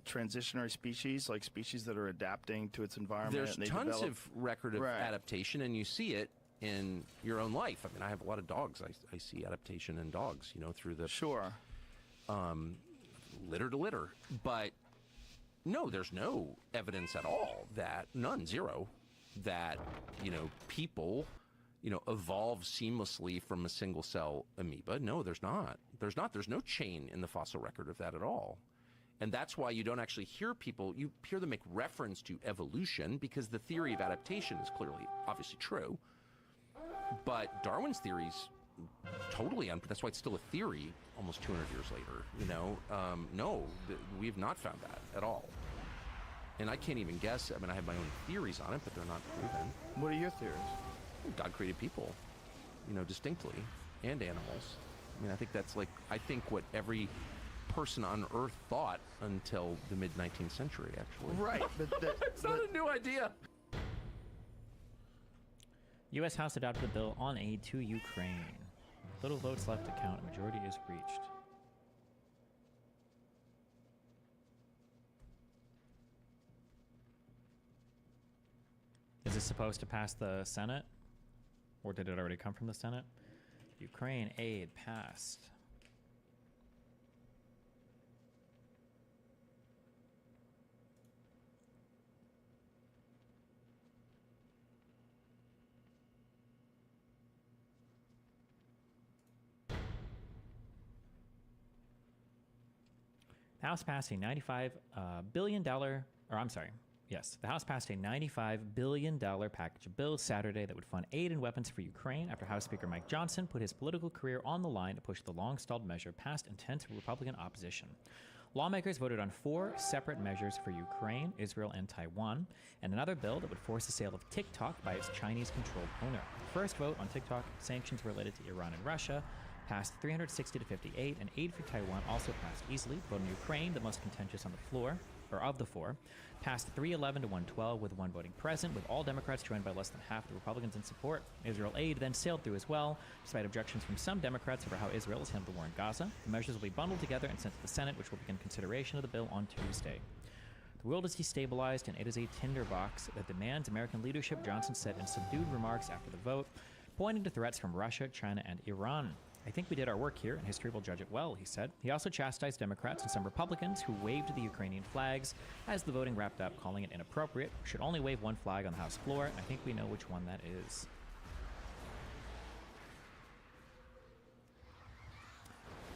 transitionary species, like species that are adapting to its environment. There's and they tons develop... of record of adaptation, and you see it in your own life. I mean, I have a lot of dogs. I see adaptation in dogs, through the litter to litter. But no, there's no evidence at all that zero, that people evolve seamlessly from a single cell amoeba. No, there's not. There's no chain in the fossil record of that at all. And that's why you don't actually hear people, you hear them make reference to evolution, because the theory of adaptation is clearly, obviously true. But Darwin's theory's totally that's why it's still a theory almost 200 years later. No, we have not found that at all. And I can't even guess. I mean, I have my own theories on it, but they're not proven. What are your theories? God created people, distinctly, and animals. I mean, I think what every person on Earth thought until the mid-19th century, actually. Right. But it's not a new idea. U.S. House adopted a bill on aid to Ukraine. Little votes left to count. A majority is reached. Is this supposed to pass the Senate? Or did it already come from the Senate? Ukraine aid passed. The House passed a $95 billion, the House passed a $95 billion package of bills Saturday that would fund aid and weapons for Ukraine after House Speaker Mike Johnson put his political career on the line to push the long-stalled measure past intense Republican opposition. Lawmakers voted on 4 separate measures for Ukraine, Israel, and Taiwan, and another bill that would force the sale of TikTok by its Chinese-controlled owner. The first vote on TikTok sanctions related to Iran and Russia passed 360 to 58, and aid for Taiwan also passed easily. The vote in Ukraine, the most contentious on the floor, or of the 4, passed 311 to 112 with 1 voting present, with all Democrats joined by less than half the Republicans in support. Israel aid then sailed through as well, despite objections from some Democrats over how Israel has handled the war in Gaza. The measures will be bundled together and sent to the Senate, which will begin consideration of the bill on Tuesday. The world is destabilized, and it is a tinderbox that demands American leadership, Johnson said in subdued remarks after the vote, pointing to threats from Russia, China, and Iran. I think we did our work here, and history will judge it well, he said. He also chastised Democrats and some Republicans who waved the Ukrainian flags as the voting wrapped up, calling it inappropriate. We should only wave one flag on the House floor, and I think we know which one that is.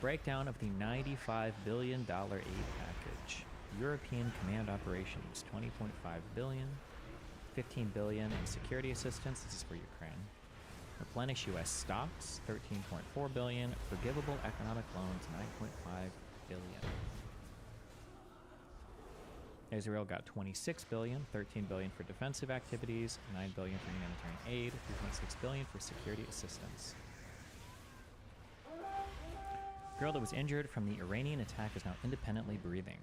Breakdown of the $95 billion aid package. European command operations, $20.5 billion, $15 billion in security assistance. This is for Ukraine. Replenish U.S. stocks, $13.4 billion. Forgivable economic loans, $9.5 billion. Israel got $26 billion, $13 billion for defensive activities, $9 billion for humanitarian aid, $3.6 billion for security assistance. The girl that was injured from the Iranian attack is now independently breathing.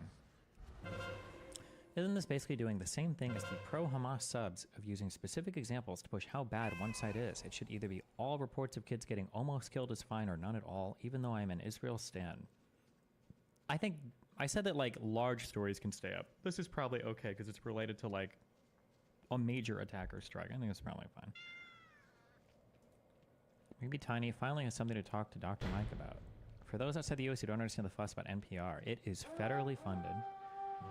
Isn't this basically doing the same thing as the pro-Hamas subs of using specific examples to push how bad one side is? It should either be all reports of kids getting almost killed is fine or none at all, even though I'm an Israel stan. I think I said that large stories can stay up. This is probably okay because it's related to a major attacker strike. I think it's probably fine. Maybe Tiny finally has something to talk to Dr. Mike about. For those outside the US who don't understand the fuss about NPR, it is federally funded,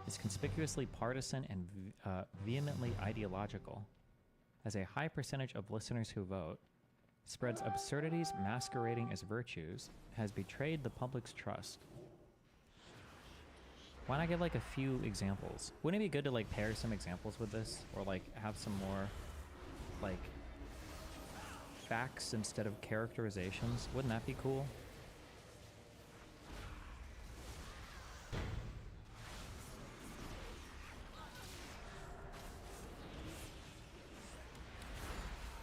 is conspicuously partisan and vehemently ideological, has a high percentage of listeners who vote, spreads absurdities masquerading as virtues, has betrayed the public's trust. Why not give a few examples? Wouldn't it be good to pair some examples with this, or have some more facts instead of characterizations? Wouldn't that be cool?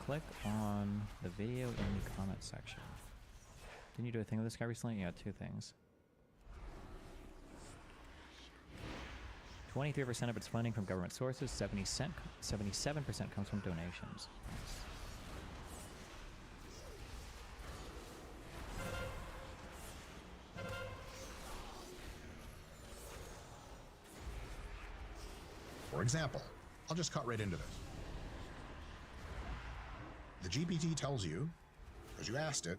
Click on the video in the comment section. Didn't you do a thing with this guy recently? Yeah, 2 things. 23% of its funding from government sources, 77% comes from donations. Nice. For example, I'll just cut right into this. The GPT tells you, because you asked it,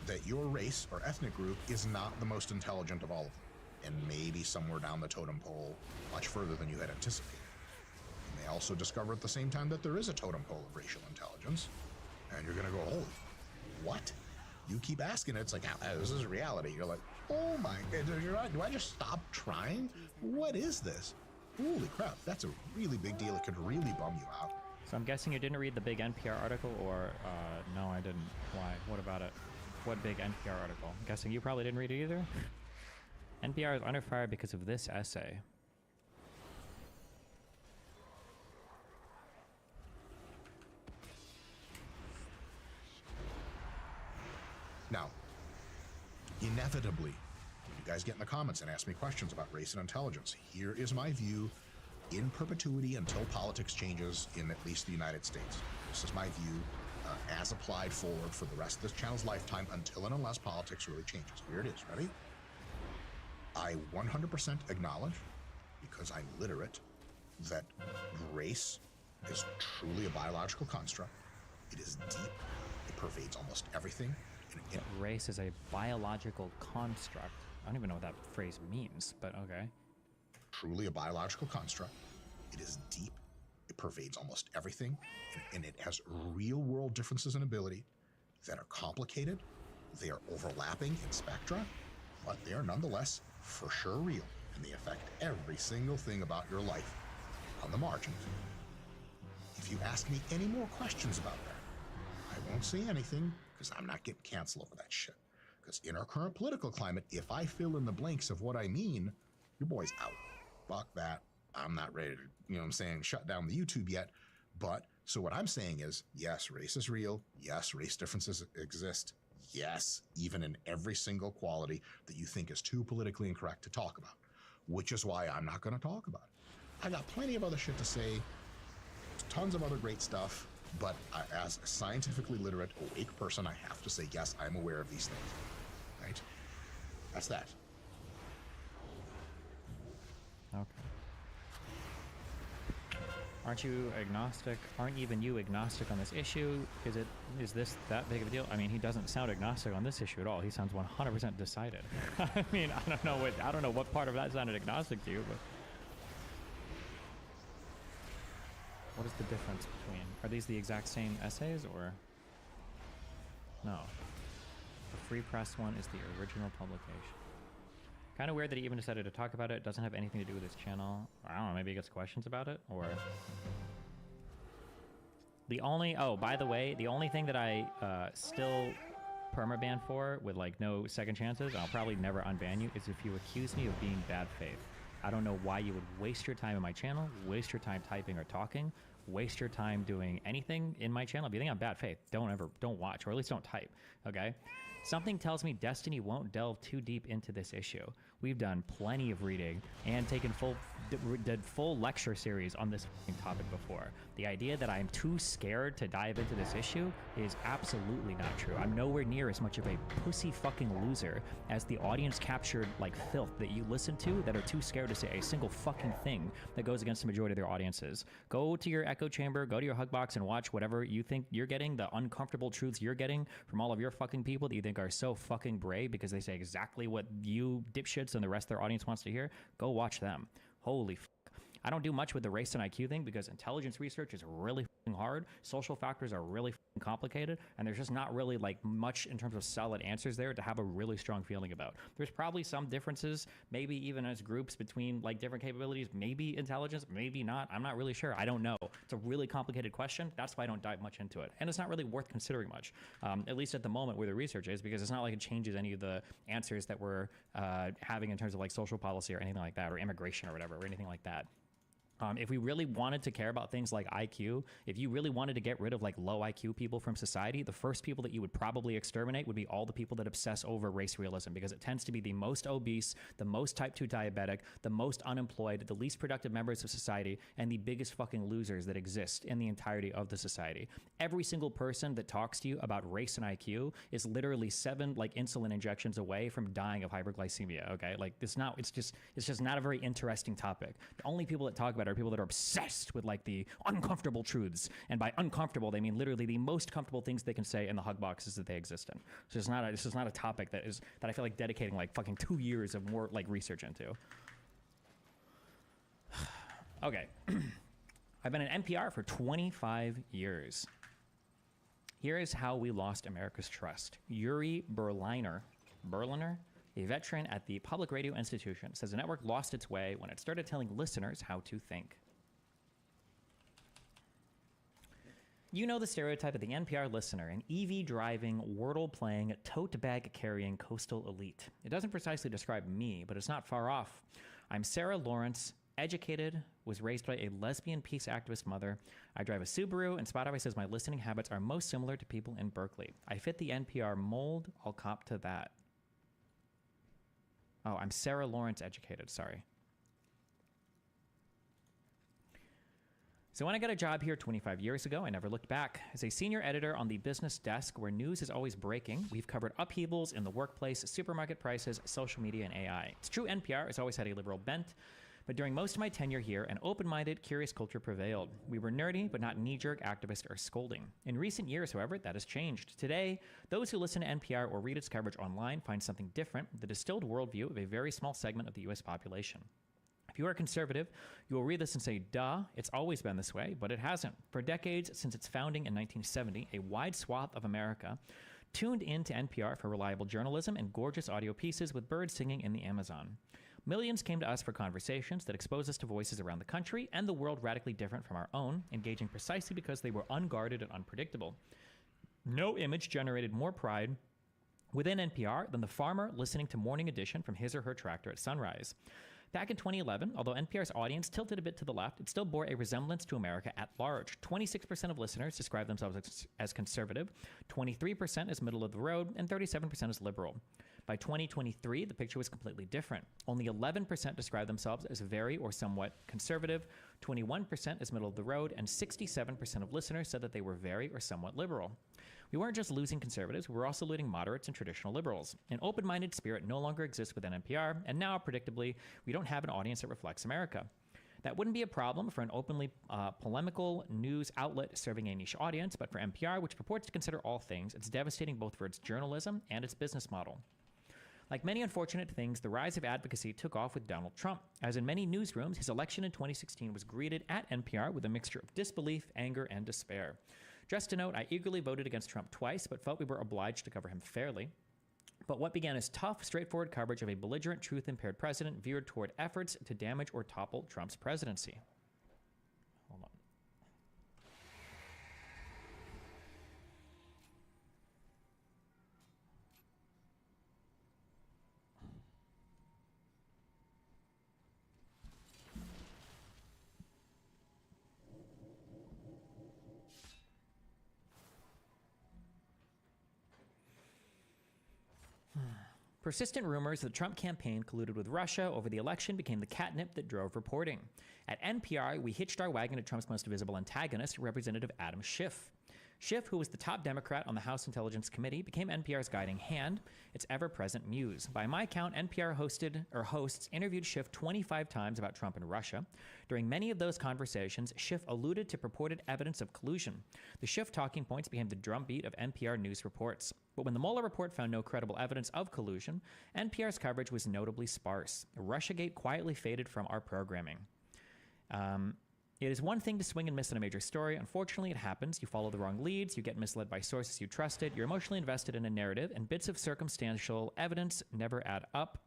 that your race or ethnic group is not the most intelligent of all of them, and maybe somewhere down the totem pole, much further than you had anticipated. You may also discover at the same time that there is a totem pole of racial intelligence, and you're gonna go, holy, what? You keep asking it, it's like, this is reality. You're like, oh my, do I just stop trying? What is this? Holy crap, that's a really big deal. It could really bum you out. So I'm guessing you didn't read the big NPR article, or no, I didn't. Why? What about it? What big NPR article? I'm guessing you probably didn't read it either? NPR is under fire because of this essay. Now, inevitably, you guys get in the comments and ask me questions about race and intelligence. Here is my view in perpetuity until politics changes in at least the United States. This is my view as applied forward for the rest of this channel's lifetime until and unless politics really changes. Here it is. Ready? I 100% acknowledge, because I'm literate, that race is truly a biological construct. It is deep. It pervades almost everything. Race is a biological construct. I don't even know what that phrase means, but okay. Truly a biological construct. It is deep. It pervades almost everything, and it has real-world differences in ability that are complicated. They are overlapping in spectra, but they are nonetheless for sure real, and they affect every single thing about your life on the margins. If you ask me any more questions about that, I won't say anything, because I'm not getting canceled over that shit. Because in our current political climate, if I fill in the blanks of what I mean, your boy's out. Fuck that. I'm not ready to, you know what I'm saying, shut down the YouTube yet. But, so what I'm saying is, yes, race is real. Yes, race differences exist. Yes, even in every single quality that you think is too politically incorrect to talk about. Which is why I'm not going to talk about it. I got plenty of other shit to say. Tons of other great stuff. But as a scientifically literate, awake person, I have to say, yes, I'm aware of these things. Right? That's that. Okay. Aren't you agnostic? Aren't even you agnostic on this issue? Is this that big of a deal? I mean, he doesn't sound agnostic on this issue at all. He sounds 100% decided. I mean, I don't know what part of that sounded agnostic to you, but what is the difference between? Are these the exact same essays, or no? The Free Press one is the original publication. Kind of weird that he even decided to talk about it. It doesn't have anything to do with his channel. I don't know, maybe he gets questions about it, or... Oh, by the way, the only thing that I still permaban for with, like, no second chances, I'll probably never unban you, is if you accuse me of being bad faith. I don't know why you would waste your time in my channel, waste your time typing or talking, waste your time doing anything in my channel. If you think I'm bad faith, don't watch, or at least don't type, okay? Something tells me Destiny won't delve too deep into this issue. We've done plenty of reading and taken did full lecture series on this topic before. The idea that I'm too scared to dive into this issue is absolutely not true. I'm nowhere near as much of a pussy fucking loser as the audience captured like filth that you listen to that are too scared to say a single fucking thing that goes against the majority of their audiences. Go to your echo chamber, go to your hug box, and watch whatever you think you're getting, the uncomfortable truths you're getting from all of your fucking people that you think are so fucking brave because they say exactly what you dipshits and the rest of their audience wants to hear. Go watch them. Holy fuck. I don't do much with the race and IQ thing because intelligence research is really fucking hard. Social factors are really fucking complicated, and there's just not really like much in terms of solid answers there to have a really strong feeling about. There's probably some differences, maybe even as groups between like different capabilities, maybe intelligence, maybe not. I'm not really sure. I don't know. It's a really complicated question. That's why I don't dive much into it. And it's not really worth considering much, at least at the moment where the research is, because it's not like it changes any of the answers that we're having in terms of like social policy or anything like that, or immigration or whatever, or anything like that. If we really wanted to care about things like IQ, if you really wanted to get rid of like low IQ people from society, the first people that you would probably exterminate would be all the people that obsess over race realism, because it tends to be the most obese, the most type 2 diabetic, the most unemployed, the least productive members of society, and the biggest fucking losers that exist in the entirety of the society. Every single person that talks to you about race and IQ is literally 7 like insulin injections away from dying of hyperglycemia. Okay, like it's just not a very interesting topic. The only people that talk about are people that are obsessed with like the uncomfortable truths. And by uncomfortable, they mean literally the most comfortable things they can say in the hug boxes that they exist in. So this is not a topic that I feel like dedicating like fucking 2 years of more like research into. Okay. I've been at NPR for 25 years. Here is how we lost America's trust. Yuri Berliner, a veteran at the Public Radio Institution, says the network lost its way when it started telling listeners how to think. You know the stereotype of the NPR listener, an EV-driving, Wordle-playing, tote-bag-carrying coastal elite. It doesn't precisely describe me, but it's not far off. I'm Sarah Lawrence, educated, was raised by a lesbian peace activist mother. I drive a Subaru, and Spotify says my listening habits are most similar to people in Berkeley. I fit the NPR mold. I'll cop to that. Oh, I'm Sarah Lawrence educated, sorry. So when I got a job here 25 years ago, I never looked back. As a senior editor on the business desk where news is always breaking, we've covered upheavals in the workplace, supermarket prices, social media, and AI. It's true NPR has always had a liberal bent, but during most of my tenure here, an open-minded, curious culture prevailed. We were nerdy, but not knee-jerk activist or scolding. In recent years, however, that has changed. Today, those who listen to NPR or read its coverage online find something different, the distilled worldview of a very small segment of the U.S. population. If you are conservative, you will read this and say, duh, it's always been this way, but it hasn't. For decades since its founding in 1970, a wide swath of America tuned in to NPR for reliable journalism and gorgeous audio pieces with birds singing in the Amazon. Millions came to us for conversations that expose us to voices around the country and the world radically different from our own, engaging precisely because they were unguarded and unpredictable. No image generated more pride within NPR than the farmer listening to Morning Edition from his or her tractor at sunrise. Back in 2011, although NPR's audience tilted a bit to the left, it still bore a resemblance to America at large. 26% of listeners describe themselves as conservative, 23% as middle of the road, and 37% as liberal. By 2023, the picture was completely different. Only 11% described themselves as very or somewhat conservative, 21% as middle of the road, and 67% of listeners said that they were very or somewhat liberal. We weren't just losing conservatives, we were also losing moderates and traditional liberals. An open-minded spirit no longer exists within NPR, and now, predictably, we don't have an audience that reflects America. That wouldn't be a problem for an openly polemical news outlet serving a niche audience, but for NPR, which purports to consider all things, it's devastating both for its journalism and its business model. Like many unfortunate things, the rise of advocacy took off with Donald Trump. As in many newsrooms, his election in 2016 was greeted at NPR with a mixture of disbelief, anger, and despair. Just to note, I eagerly voted against Trump twice, but felt we were obliged to cover him fairly. But what began as tough, straightforward coverage of a belligerent, truth-impaired president veered toward efforts to damage or topple Trump's presidency. Hold on. Persistent rumors that the Trump campaign colluded with Russia over the election became the catnip that drove reporting. At NPR, we hitched our wagon to Trump's most visible antagonist, Representative Adam Schiff. Schiff, who was the top Democrat on the House Intelligence Committee, became NPR's guiding hand, its ever-present muse. By my count, NPR hosts interviewed Schiff 25 times about Trump and Russia. During many of those conversations, Schiff alluded to purported evidence of collusion. The Schiff talking points became the drumbeat of NPR news reports. But when the Mueller report found no credible evidence of collusion, NPR's coverage was notably sparse. Russiagate quietly faded from our programming. It is one thing to swing and miss on a major story. Unfortunately, it happens. You follow the wrong leads, you get misled by sources you trusted, you're emotionally invested in a narrative, and bits of circumstantial evidence never add up.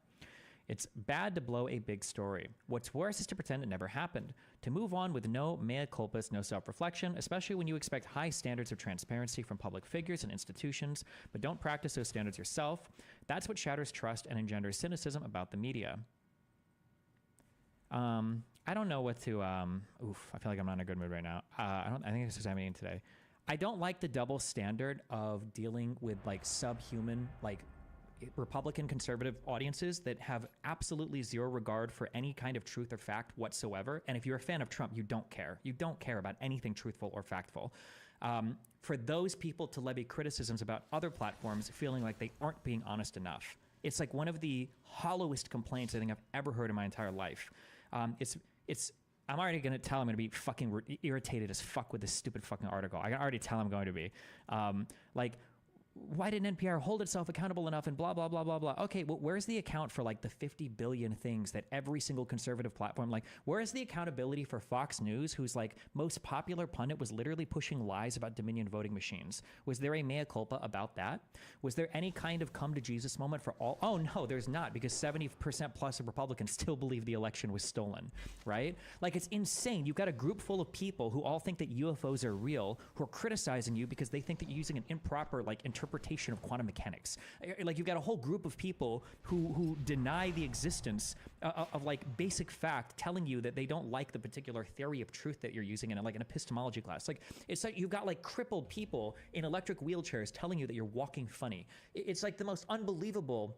It's bad to blow a big story. What's worse is to pretend it never happened, to move on with no mea culpas, no self-reflection, especially when you expect high standards of transparency from public figures and institutions, but don't practice those standards yourself. That's what shatters trust and engenders cynicism about the media. I don't know what to, I feel like I'm not in a good mood right now. I think it's just I'm eating today. I don't like the double standard of dealing with like subhuman, like Republican conservative audiences that have absolutely zero regard for any kind of truth or fact whatsoever. And if you're a fan of Trump, you don't care. You don't care about anything truthful or factful. For those people to levy criticisms about other platforms feeling like they aren't being honest enough, it's like one of the hollowest complaints I think I've ever heard in my entire life. I'm already going to tell I'm going to be fucking irritated as fuck with this stupid fucking article. I can already tell I'm going to be. Like, why didn't NPR hold itself accountable enough and blah, blah, blah, blah, blah. Okay, well, where's the account for like the 50 billion things that every single conservative platform, like, where's the accountability for Fox News, whose like most popular pundit was literally pushing lies about Dominion voting machines? Was there a mea culpa about that? Was there any kind of come to Jesus moment for all? Oh no, there's not, because 70% plus of Republicans still believe the election was stolen, right? Like, it's insane. You've got a group full of people who all think that UFOs are real, who are criticizing you because they think that you're using an improper like interpretation of quantum mechanics. Like, you've got a whole group of people who deny the existence of like basic fact, telling you that they don't like the particular theory of truth that you're using in like an epistemology class. Like, it's like you've got like crippled people in electric wheelchairs telling you that you're walking funny. It's like the most unbelievable.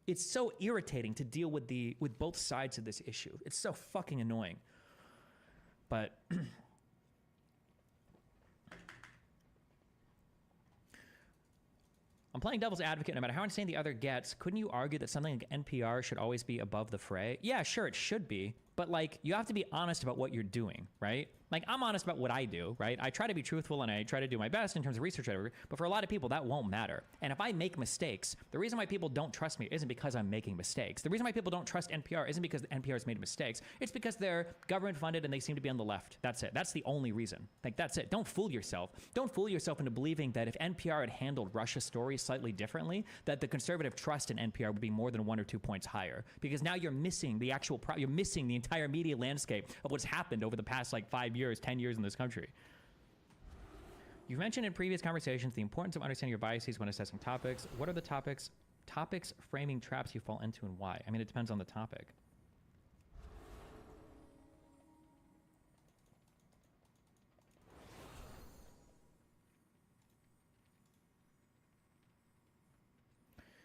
It's so irritating to deal with both sides of this issue. It's so fucking annoying. But I'm playing devil's advocate. No matter how insane the other gets, couldn't you argue that something like NPR should always be above the fray? Yeah, sure, it should be. But like, you have to be honest about what you're doing, right? Like, I'm honest about what I do, right? I try to be truthful and I try to do my best in terms of research, whatever. But for a lot of people, that won't matter. And if I make mistakes, the reason why people don't trust me isn't because I'm making mistakes. The reason why people don't trust NPR isn't because NPR has made mistakes. It's because they're government funded and they seem to be on the left. That's it. That's the only reason. Like, that's it. Don't fool yourself. Don't fool yourself into believing that if NPR had handled Russia's story slightly differently, that the conservative trust in NPR would be more than 1 or 2 points higher. Because now you're missing the actual, you're missing the entire media landscape of what's happened over the past like 5 years, 10 years in this country. You've mentioned in previous conversations the importance of understanding your biases when assessing topics. What are the topics framing traps you fall into and why? I mean, it depends on the topic.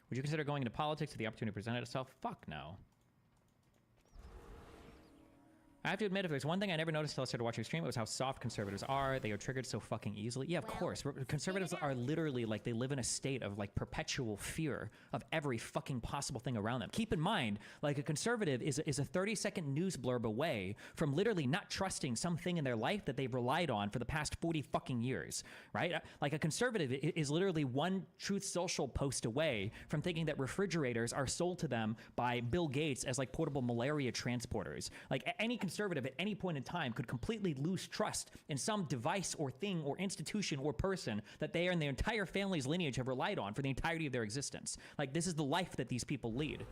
Would you consider going into politics if the opportunity presented itself? Fuck no. I have to admit, if there's one thing I never noticed until I started watching your stream, it was how soft conservatives are. They are triggered so fucking easily. Yeah, of course. Conservatives are literally like, they live in a state of like perpetual fear of every fucking possible thing around them. Keep in mind, like, a conservative is a 30-second news blurb away from literally not trusting something in their life that they've relied on for the past 40 fucking years, right? Like, a conservative is literally one Truth Social post away from thinking that refrigerators are sold to them by Bill Gates as like portable malaria transporters. Like, any conservative at any point in time could completely lose trust in some device or thing or institution or person that they and their entire family's lineage have relied on for the entirety of their existence. Like, this is the life that these people lead.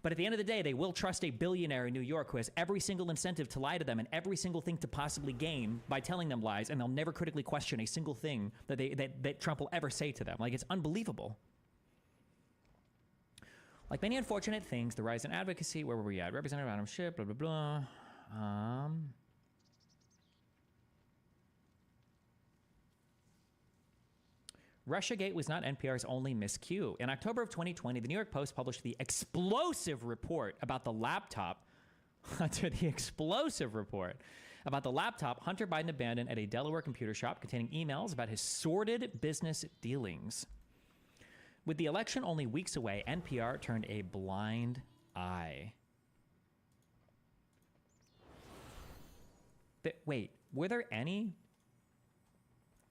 But at the end of the day, they will trust a billionaire in New York who has every single incentive to lie to them and every single thing to possibly gain by telling them lies, and they'll never critically question a single thing that Trump will ever say to them. Like, it's unbelievable. Like many unfortunate things, the rise in advocacy, where were we at? Representative Adam Schiff, blah, blah, blah. Russiagate was not NPR's only miscue. In October of 2020, the New York Post published the explosive report about the laptop, Hunter Biden abandoned at a Delaware computer shop containing emails about his sordid business dealings. With the election only weeks away, NPR turned a blind eye. Wait, were there any?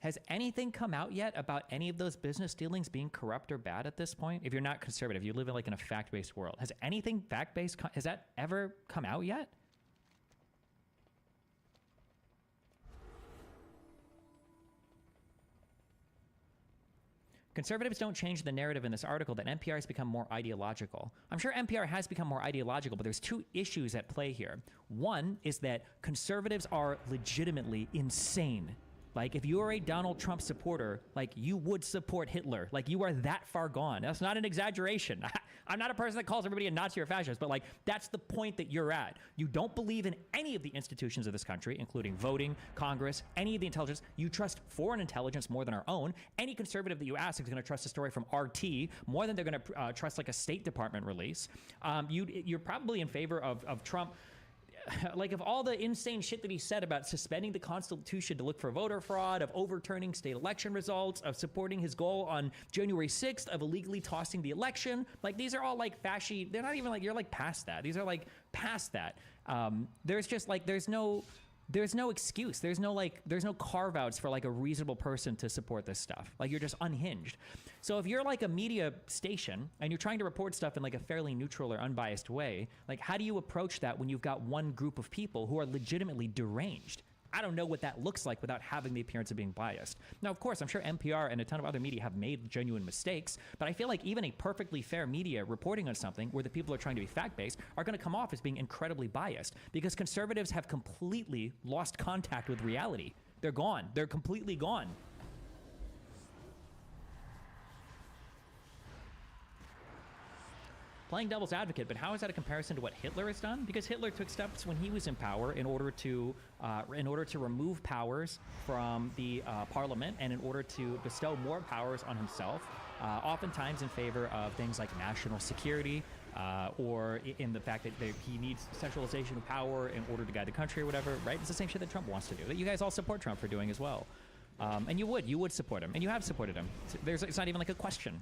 Has anything come out yet about any of those business dealings being corrupt or bad at this point? If you're not conservative, you live in like in a fact-based world. Has anything fact-based, has that ever come out yet? Conservatives don't change the narrative in this article that NPR has become more ideological. I'm sure NPR has become more ideological, but there's two issues at play here. One is that conservatives are legitimately insane. Like, if you are a Donald Trump supporter, like, you would support Hitler. Like, you are that far gone. That's not an exaggeration. I'm not a person that calls everybody a Nazi or fascist, but like, that's the point that you're at. You don't believe in any of the institutions of this country, including voting, Congress, any of the intelligence. You trust foreign intelligence more than our own. Any conservative that you ask is going to trust a story from RT more than they're going to trust like a State Department release. You're probably in favor of Trump like of all the insane shit that he said about suspending the Constitution to look for voter fraud, of overturning state election results, of supporting his goal on January 6th, of illegally tossing the election, like these are all like fashy. They're not even like, you're like past that. These are like past that. There's just like, there's no excuse. There's no carve outs for like a reasonable person to support this stuff. Like you're just unhinged. So if you're like a media station and you're trying to report stuff in like a fairly neutral or unbiased way, like how do you approach that when you've got one group of people who are legitimately deranged? I don't know what that looks like without having the appearance of being biased. Now, of course, I'm sure NPR and a ton of other media have made genuine mistakes, but I feel like even a perfectly fair media reporting on something where the people are trying to be fact-based are going to come off as being incredibly biased because conservatives have completely lost contact with reality. They're gone. They're completely gone. Playing devil's advocate, but how is that a comparison to what Hitler has done? Because Hitler took steps when he was in power in order to remove powers from the parliament and in order to bestow more powers on himself, oftentimes in favor of things like national security or in the fact that he needs centralization of power in order to guide the country or whatever, right? It's the same shit that Trump wants to do, that you guys all support Trump for doing as well. And you would support him, and you have supported him. It's not even like a question.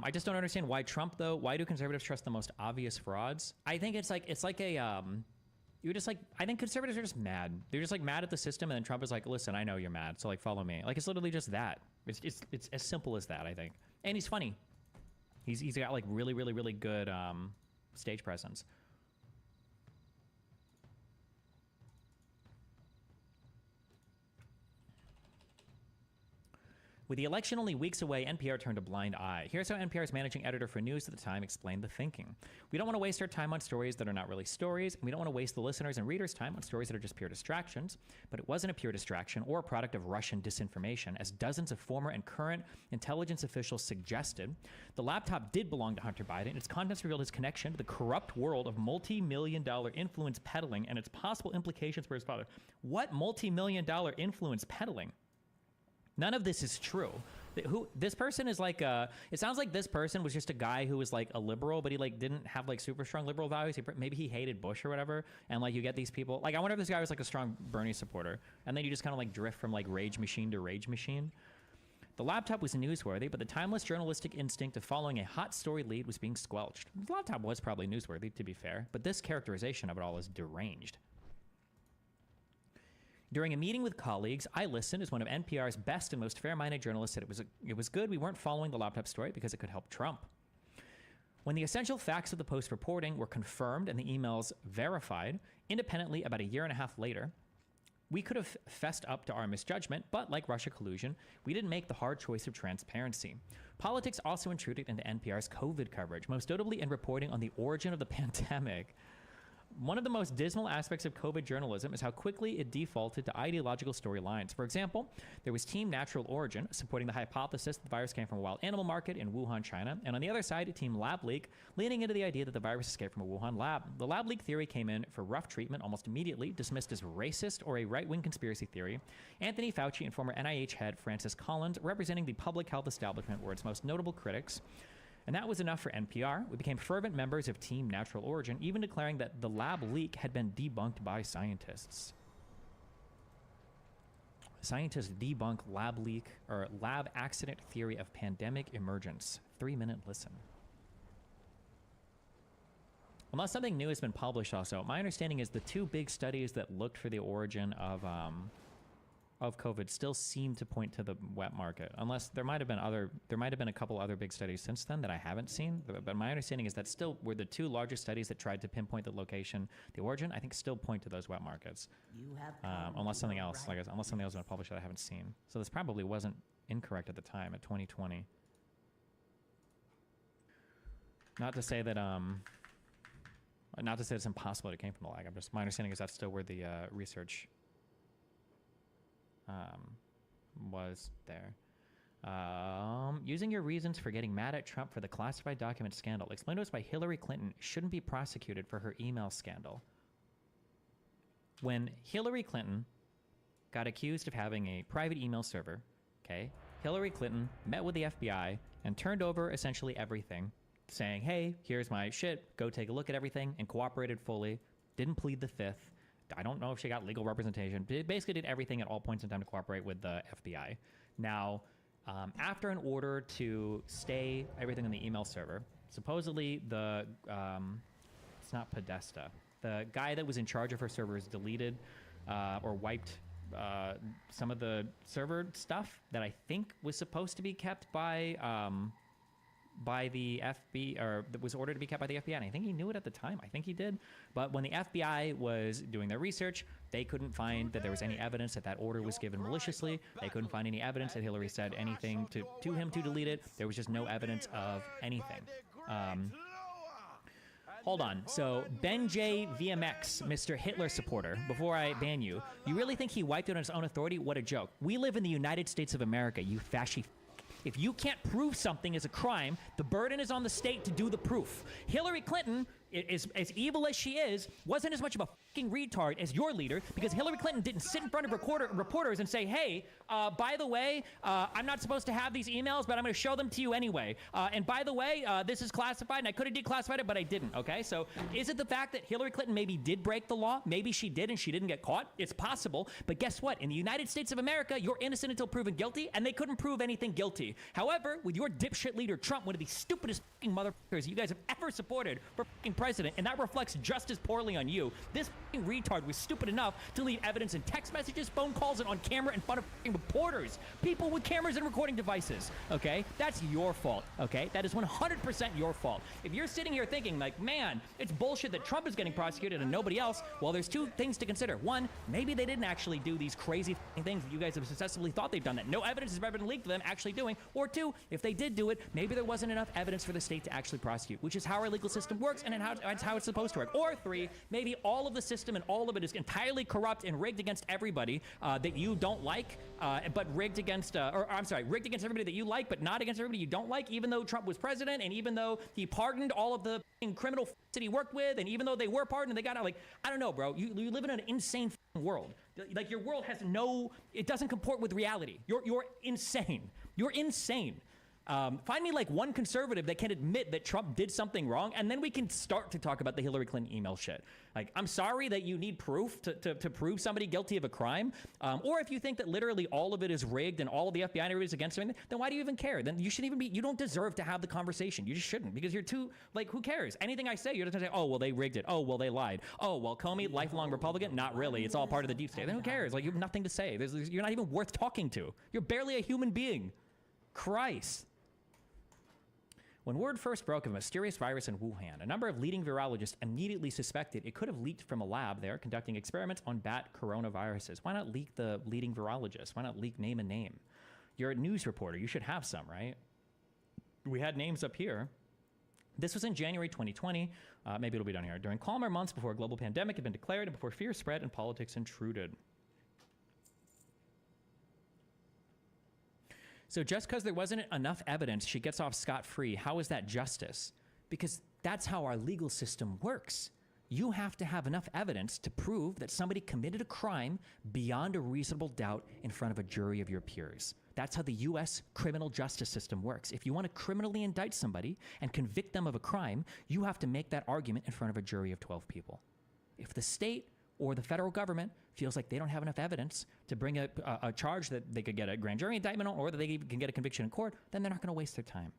I just don't understand why Trump, though. Why do conservatives trust the most obvious frauds? I think it's like you're just like, I think conservatives are just mad. They're just like mad at the system, and then Trump is like, listen, I know you're mad, so like follow me. Like it's literally just that. It's as simple as that, I think. And he's funny. He's got like really good stage presence. With the election only weeks away, NPR turned a blind eye. Here's how NPR's managing editor for news at the time explained the thinking. We don't want to waste our time on stories that are not really stories, and we don't want to waste the listeners' and readers' time on stories that are just pure distractions. But it wasn't a pure distraction or a product of Russian disinformation, as dozens of former and current intelligence officials suggested. The laptop did belong to Hunter Biden. Its contents revealed his connection to the corrupt world of multi-million-dollar influence peddling and its possible implications for his father. What multi-million-dollar influence peddling? None of this is true. This person is like it sounds like this person was just a guy who was like a liberal, but he like didn't have like super strong liberal values. Maybe he hated Bush or whatever. And like you get these people, like I wonder if this guy was like a strong Bernie supporter. And then you just kind of like drift from like rage machine to rage machine. The laptop was newsworthy, but the timeless journalistic instinct of following a hot story lead was being squelched. The laptop was probably newsworthy, to be fair, but this characterization of it all is deranged. During a meeting with colleagues, I listened as one of NPR's best and most fair-minded journalists said it was good we weren't following the laptop story because it could help Trump. When the essential facts of the Post reporting were confirmed and the emails verified, independently about a year and a half later, we could have fessed up to our misjudgment, but like Russia collusion, we didn't make the hard choice of transparency. Politics also intruded into NPR's COVID coverage, most notably in reporting on the origin of the pandemic. One of the most dismal aspects of COVID journalism is how quickly it defaulted to ideological storylines. For example, there was Team Natural Origin supporting the hypothesis that the virus came from a wild animal market in Wuhan, China, and on the other side, Team Lab Leak, leaning into the idea that the virus escaped from a Wuhan lab. The lab leak theory came in for rough treatment almost immediately, dismissed as racist or a right-wing conspiracy theory. Anthony Fauci and former NIH head Francis Collins, representing the public health establishment, were its most notable critics. And that was enough for NPR. We became fervent members of Team Natural Origin, even declaring that the lab leak had been debunked by scientists. Scientists debunk lab leak or lab accident theory of pandemic emergence. 3-minute listen. Unless something new has been published also, my understanding is the two big studies that looked for the origin of COVID still seem to point to the wet market, unless there might have been a couple other big studies since then that I haven't seen. But my understanding is that still were the two largest studies that tried to pinpoint the location, the origin. I think still point to those wet markets, unless something else, unless something else has been published that I haven't seen. So this probably wasn't incorrect at the time at 2020. Not to say that it's impossible that it came from the lag. My understanding is that's still where the research was there. Using your reasons for getting mad at Trump for the classified document scandal. Explain to us why Hillary Clinton shouldn't be prosecuted for her email scandal. When Hillary Clinton got accused of having a private email server. Okay, Hillary Clinton met with the FBI and turned over essentially everything, saying, hey, here's my shit, go take a look at everything, and cooperated fully, didn't plead the fifth. I don't know if she got legal representation, but it basically did everything at all points in time to cooperate with the FBI. Now, after an order to stay everything on the email server, supposedly the, it's not Podesta, the guy that was in charge of her servers deleted or wiped some of the server stuff that I think was supposed to be kept by the FBI, or that was ordered to be kept by the FBI. And I think he knew it at the time. I think he did. But when the FBI was doing their research, they couldn't find that there was any evidence that that order was given maliciously. They couldn't find any evidence that Hillary said anything to him to delete it. There was just no evidence of anything. Hold on. So, Ben J. VMX, Mr. Hitler supporter, before I ban you, you really think he wiped it on his own authority? What a joke. We live in the United States of America, you fascist. If you can't prove something is a crime, the burden is on the state to do the proof. Hillary Clinton, as evil as she is, wasn't as much of a fucking retard as your leader, because Hillary Clinton didn't sit in front of reporters and say, hey, by the way, I'm not supposed to have these emails, but I'm going to show them to you anyway. And by the way, this is classified, and I could have declassified it, but I didn't, okay? So is it the fact that Hillary Clinton maybe did break the law? Maybe she did, and she didn't get caught? It's possible. But guess what? In the United States of America, you're innocent until proven guilty, and they couldn't prove anything guilty. However, with your dipshit leader, Trump, one of the stupidest fucking motherfuckers you guys have ever supported for fucking president, and that reflects just as poorly on you. This fucking retard was stupid enough to leave evidence in text messages, phone calls, and on camera in front of fucking reporters. People with cameras and recording devices, okay? That's your fault, okay? That is 100% your fault. If you're sitting here thinking, like, man, it's bullshit that Trump is getting prosecuted and nobody else, well, there's two things to consider. One, maybe they didn't actually do these crazy things that you guys have successfully thought they've done that no evidence has ever been leaked to them actually doing. Or two, if they did do it, maybe there wasn't enough evidence for the state to actually prosecute, which is how our legal system works and how it's supposed to work. Or three, maybe all of the system and all of it is entirely corrupt and rigged against everybody that you don't like, but rigged against, rigged against everybody that you like, but not against everybody you don't like, even though Trump was president, and even though he pardoned all of the criminal that he worked with, and even though they were pardoned, they got out. Like, I don't know, bro. You live in an insane world. Like, your world has it doesn't comport with reality. You're insane. You're insane. Find me like one conservative that can admit that Trump did something wrong, and then we can start to talk about the Hillary Clinton email shit. Like, I'm sorry that you need proof to prove somebody guilty of a crime. Or if you think that literally all of it is rigged and all of the FBI and everybody's against something, then why do you even care? Then you shouldn't even you don't deserve to have the conversation. You just shouldn't, because you're too, like, who cares? Anything I say, you're just gonna say, oh, well, they rigged it. Oh, well, they lied. Oh, well, Comey, lifelong Republican? Not really. It's all part of the deep state. Then who cares? Like, you have nothing to say. You're not even worth talking to. You're barely a human being. Christ. When word first broke of a mysterious virus in Wuhan, a number of leading virologists immediately suspected it could have leaked from a lab there conducting experiments on bat coronaviruses. Why not leak the leading virologist? Why not leak name and name? You're a news reporter. You should have some, right? We had names up here. This was in January 2020. Maybe it'll be down here. During calmer months before a global pandemic had been declared and before fear spread and politics intruded. So just because there wasn't enough evidence, she gets off scot-free. How is that justice? Because that's how our legal system works. You have to have enough evidence to prove that somebody committed a crime beyond a reasonable doubt in front of a jury of your peers. That's how the U.S. criminal justice system works. If you want to criminally indict somebody and convict them of a crime, you have to make that argument in front of a jury of 12 people. If the state or the federal government feels like they don't have enough evidence to bring a charge that they could get a grand jury indictment on, or that they can get a conviction in court, then they're not going to waste their time.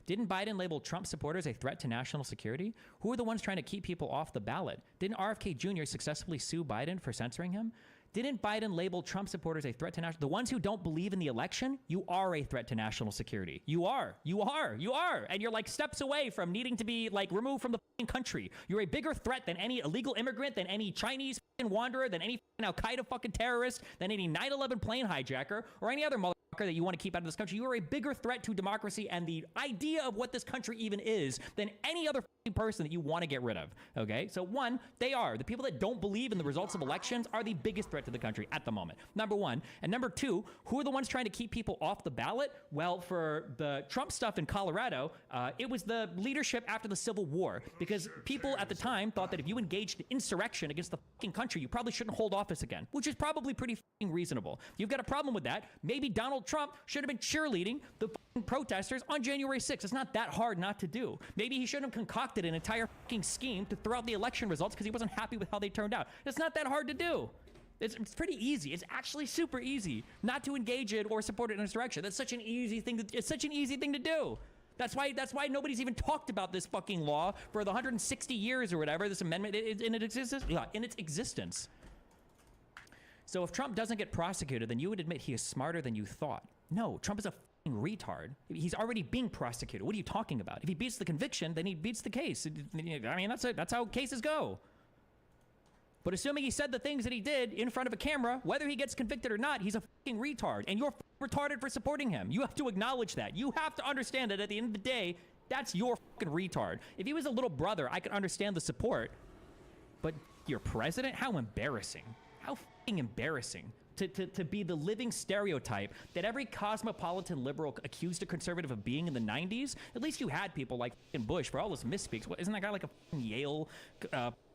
Didn't Biden label Trump supporters a threat to national security? Who are the ones trying to keep people off the ballot? Didn't RFK Jr. successfully sue Biden for censoring him? Didn't Biden label Trump supporters a threat to national... The ones who don't believe in the election, you are a threat to national security. You are. You are. You are. And you're like steps away from needing to be like removed from the fucking country. You're a bigger threat than any illegal immigrant, than any Chinese fucking wanderer, than any Al-Qaeda fucking terrorist, than any 9/11 plane hijacker, or any other motherfucker that you want to keep out of this country. You are a bigger threat to democracy and the idea of what this country even is than any other person that you want to get rid of. Okay, so one, they are the people that don't believe in the results of elections are the biggest threat to the country at the moment. Number one. And number two, who are the ones trying to keep people off the ballot? Well, for the Trump stuff in Colorado, it was the leadership after the Civil War, because people at the time thought that if you engaged in insurrection against the fucking country, you probably shouldn't hold office again, which is probably pretty fucking reasonable. If you've got a problem with that, maybe Donald Trump should have been cheerleading the fucking protesters on January 6th. It's not that hard not to do. Maybe he shouldn't have concocted an entire fucking scheme to throw out the election results because he wasn't happy with how they turned out. It's not that hard to do. It's pretty easy. It's actually super easy not to engage in or support an insurrection. That's such an easy thing. It's such an easy thing to do. That's why nobody's even talked about this fucking law for the 160 years or whatever. This amendment in its existence. So if Trump doesn't get prosecuted, then you would admit he is smarter than you thought. No, Trump is a fucking retard. He's already being prosecuted. What are you talking about? If he beats the conviction, then he beats the case. I mean, that's how cases go. But assuming he said the things that he did in front of a camera, whether he gets convicted or not, he's a fucking retard. And you're retarded for supporting him. You have to acknowledge that. You have to understand that at the end of the day, that's your fucking retard. If he was a little brother, I could understand the support. But your president? How embarrassing. How fucking embarrassing. To be the living stereotype that every cosmopolitan liberal accused a conservative of being in the 90s. At least you had people like Bush, for all his misspeaks. Isn't that guy like a Yale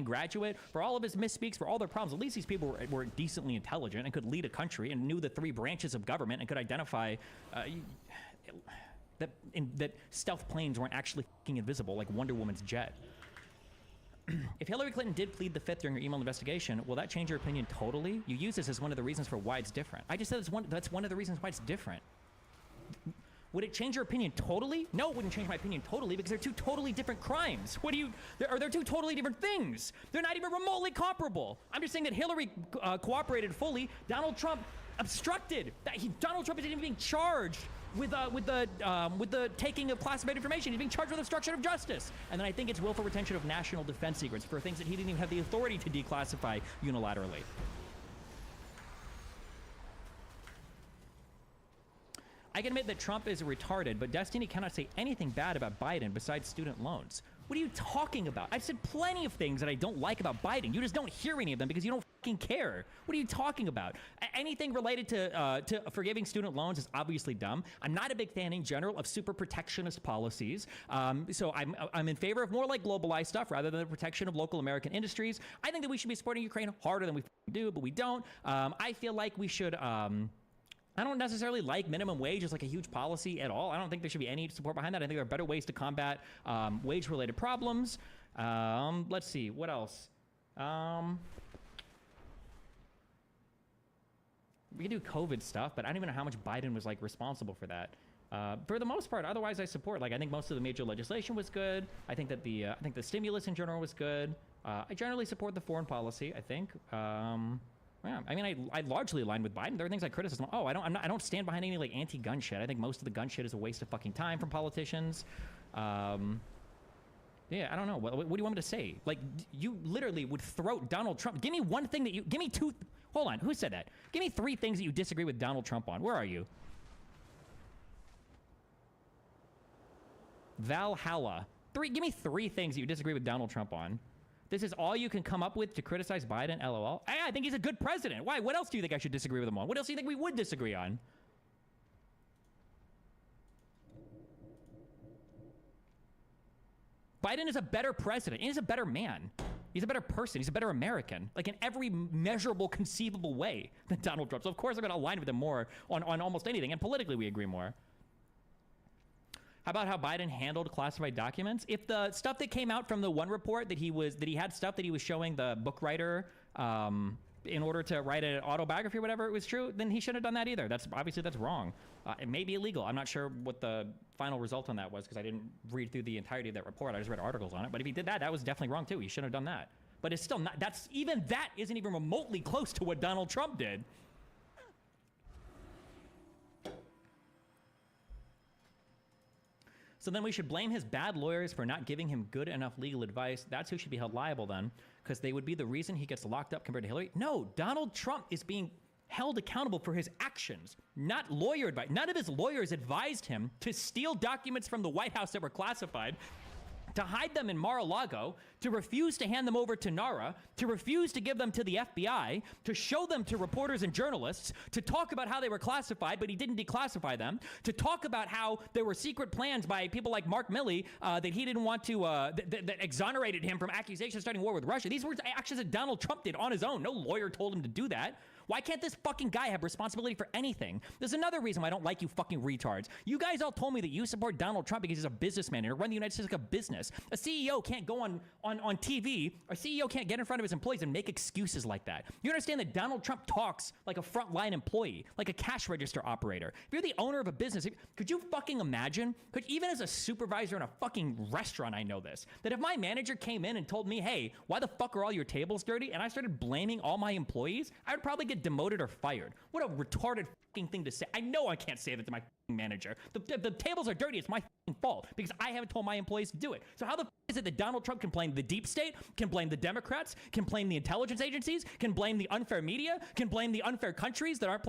graduate? For all of his misspeaks, for all their problems, at least these people were decently intelligent and could lead a country and knew the three branches of government and could identify that stealth planes weren't actually fucking invisible like Wonder Woman's jet. If Hillary Clinton did plead the fifth during her email investigation, will that change your opinion totally? You use this as one of the reasons for why it's different. I just said that's one of the reasons why it's different. Would it change your opinion totally? No, it wouldn't change my opinion totally because they're two totally different crimes. They're two totally different things. They're not even remotely comparable. I'm just saying that Hillary cooperated fully. Donald Trump obstructed. Donald Trump isn't even being charged with the taking of classified information. He's being charged with obstruction of justice. And then I think it's willful retention of national defense secrets for things that he didn't even have the authority to declassify unilaterally. I can admit that Trump is retarded, but Destiny cannot say anything bad about Biden besides student loans. What are you talking about? I've said plenty of things that I don't like about Biden. You just don't hear any of them because you don't fucking care. What are you talking about? Anything related to forgiving student loans is obviously dumb. I'm not a big fan in general of super protectionist policies. So I'm in favor of more like globalized stuff rather than the protection of local American industries. I think that we should be supporting Ukraine harder than we do, but we don't. I feel like we should... I don't necessarily like minimum wage as like a huge policy at all. I don't think there should be any support behind that. I think there are better ways to combat wage-related problems. Let's see, what else? We can do COVID stuff, but I don't even know how much Biden was like responsible for that. For the most part, otherwise I support. Like I think most of the major legislation was good. I think that the stimulus in general was good. I generally support the foreign policy. I think. Yeah, I mean, I largely align with Biden. There are things I criticize. Oh, I don't stand behind any like anti-gun shit. I think most of the gun shit is a waste of fucking time from politicians. Yeah, I don't know. What do you want me to say? Like, you literally would throw Donald Trump. Give me one thing that you. Give me two. Hold on. Who said that? Give me three things that you disagree with Donald Trump on. Where are you? Valhalla. Give me three things that you disagree with Donald Trump on. This is all you can come up with to criticize Biden, LOL? I think he's a good president. Why? What else do you think I should disagree with him on? What else do you think we would disagree on? Biden is a better president. He's a better man. He's a better person. He's a better American. Like in every measurable, conceivable way than Donald Trump. So of course I'm going to align with him more on almost anything. And politically we agree more. How about how Biden handled classified documents? If the stuff that came out from the one report that he had stuff that he was showing the book writer in order to write an autobiography or whatever it was true, then he shouldn't have done that either. That's wrong. It may be illegal. I'm not sure what the final result on that was because I didn't read through the entirety of that report. I just read articles on it. But if he did that, that was definitely wrong too. He shouldn't have done that. But it's still not. That isn't even remotely close to what Donald Trump did. So then we should blame his bad lawyers for not giving him good enough legal advice. That's who should be held liable then, because they would be the reason he gets locked up compared to Hillary. No, Donald Trump is being held accountable for his actions, not lawyer advice. None of his lawyers advised him to steal documents from the White House that were classified, to hide them in Mar-a-Lago, to refuse to hand them over to NARA, to refuse to give them to the FBI, to show them to reporters and journalists, to talk about how they were classified, but he didn't declassify them, to talk about how there were secret plans by people like Mark Milley that he didn't want to, that exonerated him from accusations of starting war with Russia. These were actions that Donald Trump did on his own. No lawyer told him to do that. Why can't this fucking guy have responsibility for anything? There's another reason why I don't like you fucking retards. You guys all told me that you support Donald Trump because he's a businessman and to run the United States like a business. A CEO can't go on TV. A CEO can't get in front of his employees and make excuses like that. You understand that Donald Trump talks like a frontline employee, like a cash register operator. If you're the owner of a business, could you fucking imagine? Even as a supervisor in a fucking restaurant, I know this, that if my manager came in and told me, hey, why the fuck are all your tables dirty? And I started blaming all my employees, I would probably get demoted or fired. What a retarded fucking thing to say. I know I can't say that to my fucking manager. The tables are dirty. It's my fucking fault because I haven't told my employees to do it. So how the fuck is it that Donald Trump can blame the deep state, can blame the Democrats, can blame the intelligence agencies, can blame the unfair media, can blame the unfair countries that aren't